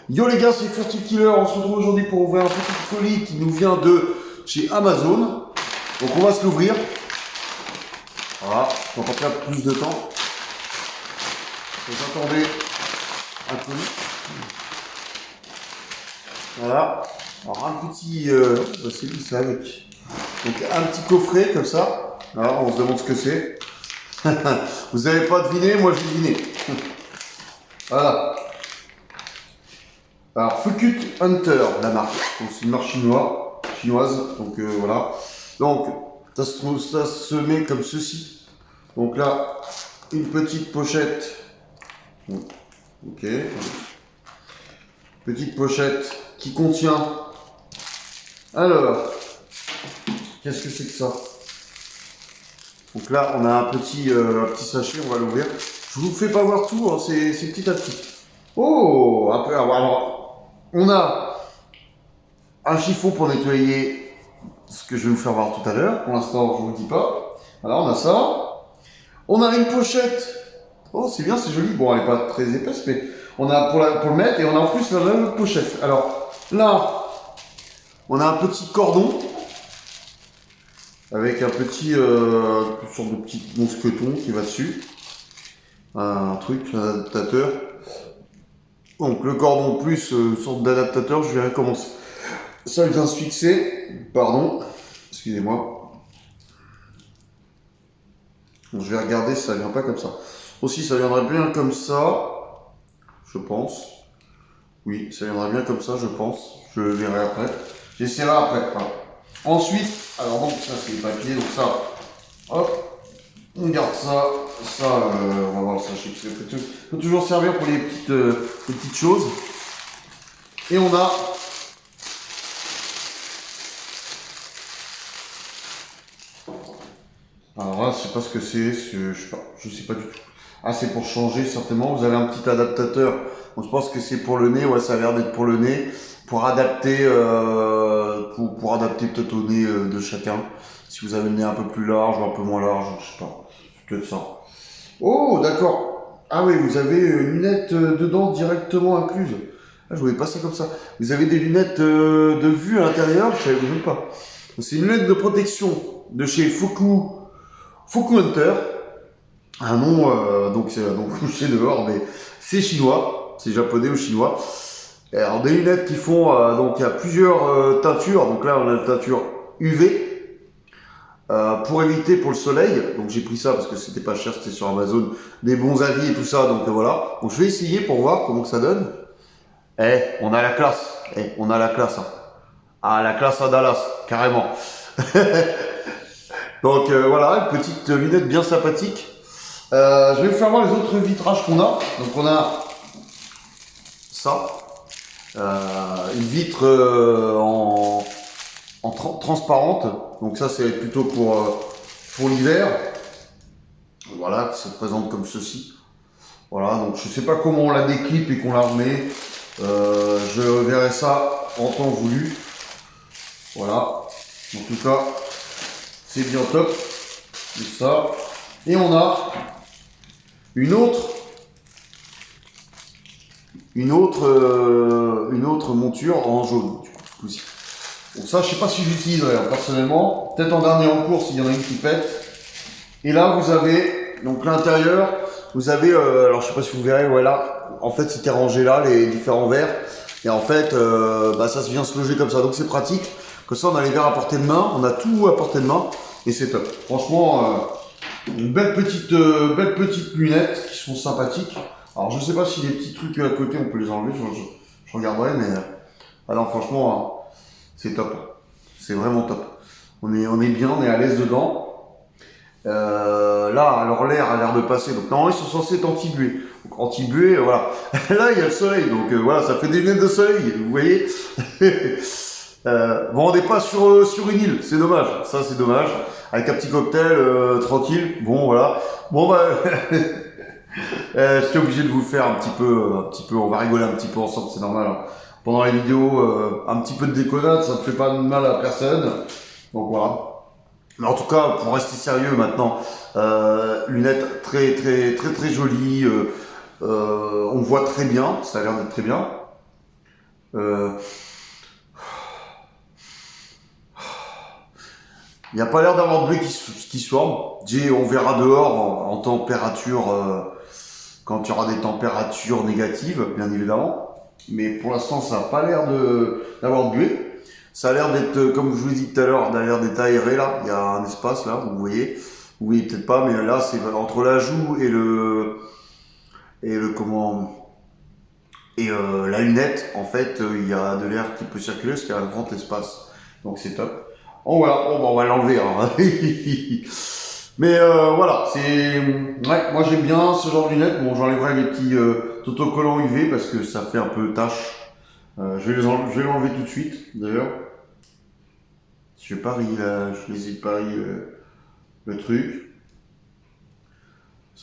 Yo les gars, c'est Fertile Killer, on se retrouve aujourd'hui pour ouvrir un petit colis qui nous vient de chez Amazon. Donc on va se l'ouvrir. Voilà, on va pas perdre plus de temps. Vous attendez un colis. Voilà. Alors un petit... c'est lui ça avec. Donc un petit coffret comme ça. Voilà, on se demande ce que c'est. Vous n'avez pas deviné, moi j'ai deviné. Voilà. Alors, Fukut Hunter, la marque. Donc, c'est une marque chinoise. Donc, voilà. Donc, ça se met comme ceci. Donc là, une petite pochette. Ok. Petite pochette qui contient. Alors, qu'est-ce que c'est que ça? Donc là, on a un petit sachet, on va l'ouvrir. Je vous fais pas voir tout, hein, c'est petit à petit. Oh, un peu. Alors, on a un chiffon pour nettoyer ce que je vais vous faire voir tout à l'heure. Pour l'instant, je ne vous le dis pas. Voilà, on a ça. On a une pochette. Oh, c'est bien, c'est joli. Bon, elle n'est pas très épaisse, mais on a pour le mettre et on a en plus la même pochette. Alors, là, on a un petit cordon avec un petit, une sorte de petit mousqueton qui va dessus. Un truc, un adaptateur. Donc, le cordon plus une sorte d'adaptateur, je verrai comment ça vient se fixer. Pardon, excusez-moi. Bon, je vais regarder si ça vient pas comme ça. Aussi, ça viendrait bien comme ça, je pense. Oui, ça viendrait bien comme ça, je pense. Je verrai après. J'essaierai après. Voilà. Ensuite, alors donc ça c'est les papiers, donc ça, hop, on garde ça. Ça, on va voir le sachet. Ça peut toujours servir pour les petites choses. Et on a alors là, je sais pas ce que c'est, je sais pas du tout. Ah, c'est pour changer certainement. Vous avez un petit adaptateur. Donc, je pense que c'est pour le nez. Ouais, ça a l'air d'être pour le nez, pour adapter, pour adapter peut-être au nez de chacun. Si vous avez le nez un peu plus large ou un peu moins large, je sais pas. C'est peut-être ça. Oh, d'accord. Ah oui, vous avez une lunette dedans directement incluse. Ah, je voulais pas ça comme ça. Vous avez des lunettes de vue à l'intérieur. Je savais même pas. C'est une lunette de protection de chez Fukut Hunter, un nom, donc c'est couché dehors, mais c'est chinois, c'est japonais ou chinois. Et alors des lunettes qui font, donc il y a plusieurs teintures, donc là on a la teinture UV, pour éviter pour le soleil, donc j'ai pris ça parce que c'était pas cher, c'était sur Amazon, des bons avis et tout ça, donc voilà. Donc je vais essayer pour voir comment ça donne. On a la classe, on a la classe, hein. Ah, la classe à Dallas, carrément. Donc voilà, une petite lunette bien sympathique. Je vais vous faire voir les autres vitrages qu'on a. Donc on a ça, une vitre en transparente. Donc ça c'est plutôt pour l'hiver. Voilà, qui se présente comme ceci. Voilà, donc je sais pas comment on la déclipe et qu'on la remet. Je verrai ça en temps voulu. Voilà, en tout cas. C'est bien top, c'est ça. Et on a une autre monture en jaune, du coup, donc ça, je sais pas si j'utiliserai personnellement. Peut-être en dernier recours s'il y en a une qui pète. Et là, vous avez donc l'intérieur. Vous avez, alors je sais pas si vous verrez, voilà. En fait, c'était rangé là, les différents verres. Et en fait, ça vient se loger comme ça. Donc c'est pratique. Comme ça, on a les verres à portée de main. On a tout à portée de main. Et c'est top. Franchement, une belle petite lunettes qui sont sympathiques. Alors je sais pas si les petits trucs à côté on peut les enlever, je regarderai, mais non, franchement, c'est top. C'est vraiment top. On est bien, on est à l'aise dedans. Là, alors l'air a l'air de passer. Donc normalement ils sont censés être anti-buée. Donc anti-buée, voilà. Là il y a le soleil, donc voilà, ça fait des lunettes de soleil, vous voyez. Bon, on n'est pas sur une île, c'est dommage. Ça, c'est dommage. Avec un petit cocktail tranquille. Bon, voilà. Bon, j'étais obligé de vous le faire un petit peu. On va rigoler un petit peu ensemble, c'est normal. Hein. Pendant les vidéos, un petit peu de déconnade, ça ne fait pas de mal à personne. Donc voilà. Mais en tout cas, pour rester sérieux maintenant, lunettes très jolies. On voit très bien. Ça a l'air d'être très bien. Il n'y a pas l'air d'avoir de bruit qui se forme. On verra dehors en température, quand il y aura des températures négatives, bien évidemment. Mais pour l'instant, ça n'a pas l'air d'avoir de bruit. Ça a l'air d'être, comme je vous ai dit tout à l'heure, d'être aéré là. Il y a un espace là, vous voyez. Vous voyez peut-être pas, mais là, c'est entre la joue et la lunette. En fait, il y a de l'air qui peut circuler parce qu'il y a un grand espace. Donc c'est top. Oh voilà, on va l'enlever. Hein. Mais voilà, ouais, moi j'aime bien ce genre de lunettes. Bon, j'enlèverai les petits autocollants UV parce que ça fait un peu tache. Je vais l'enlever tout de suite, d'ailleurs. Je parie là, je les ai pari le truc.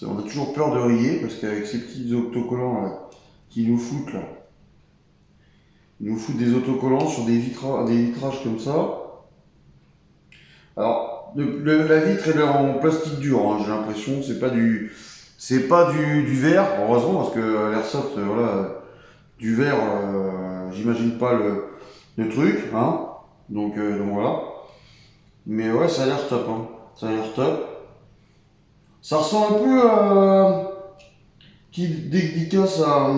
On a toujours peur de rayer parce qu'avec ces petits autocollants là, qui nous foutent là, ils nous foutent des autocollants sur des vitrages comme ça. Alors, la vitre elle est en plastique dur, hein, j'ai l'impression, c'est pas du verre, heureusement, parce que l'airsoft, voilà, du verre, j'imagine pas le truc, hein, donc voilà. Mais ouais, ça a l'air top, hein, ça a l'air top. Ça ressemble un peu à qui dédicace à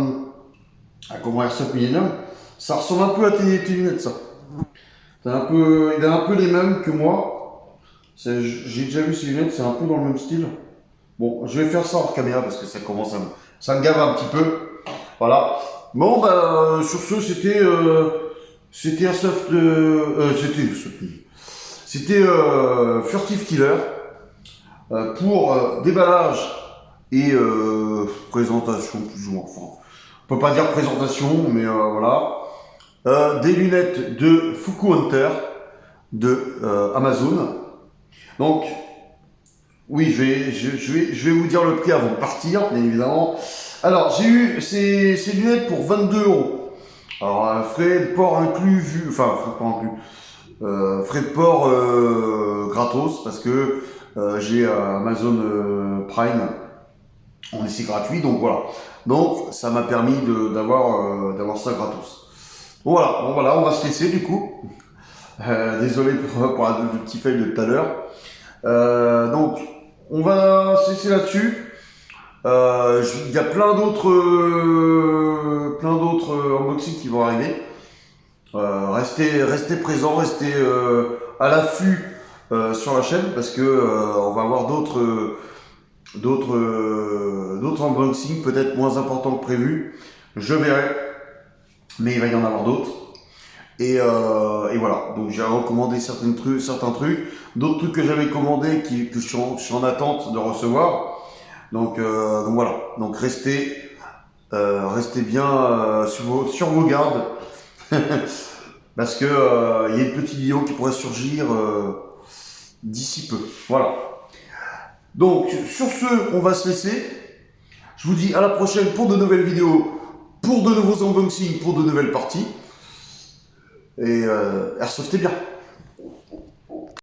comment Airsoft Millennium, ça ressemble un peu à tes lunettes, ça. Il a un peu les mêmes que moi. J'ai déjà vu ces lunettes, c'est un peu dans le même style. Bon, je vais faire ça hors caméra parce que ça commence ça me gave un petit peu. Voilà. Bon, bah, sur ce, c'était Airsoft, c'était Furtive Killer pour déballage et présentation plus ou moins. Enfin, on peut pas dire présentation, mais voilà. Des lunettes de Fuku Hunter de Amazon. Donc, oui, je vais vous dire le prix avant de partir, bien évidemment. Alors, j'ai eu ces lunettes pour 22 €. Alors, frais de port inclus, frais de port gratos, parce que j'ai Amazon Prime en essai gratuit, donc voilà. Donc, ça m'a permis d'avoir ça gratos. Voilà, bon, voilà, on va se laisser du coup. Désolé pour le petit fail de tout à l'heure. Donc, on va se laisser là-dessus. Il y a plein d'autres unboxings qui vont arriver. Restez présents, restez à l'affût sur la chaîne parce que on va avoir d'autres unboxings, peut-être moins importants que prévu. Je verrai, mais il va y en avoir d'autres. Et voilà, donc j'ai recommandé certains trucs, d'autres trucs que j'avais commandés que je suis en attente de recevoir. Donc voilà, donc restez bien sur vos gardes parce que il y a une petite vidéo qui pourrait surgir d'ici peu. Voilà. Donc sur ce, on va se laisser. Je vous dis à la prochaine pour de nouvelles vidéos, pour de nouveaux unboxings, pour de nouvelles parties. Et airsoftez bien.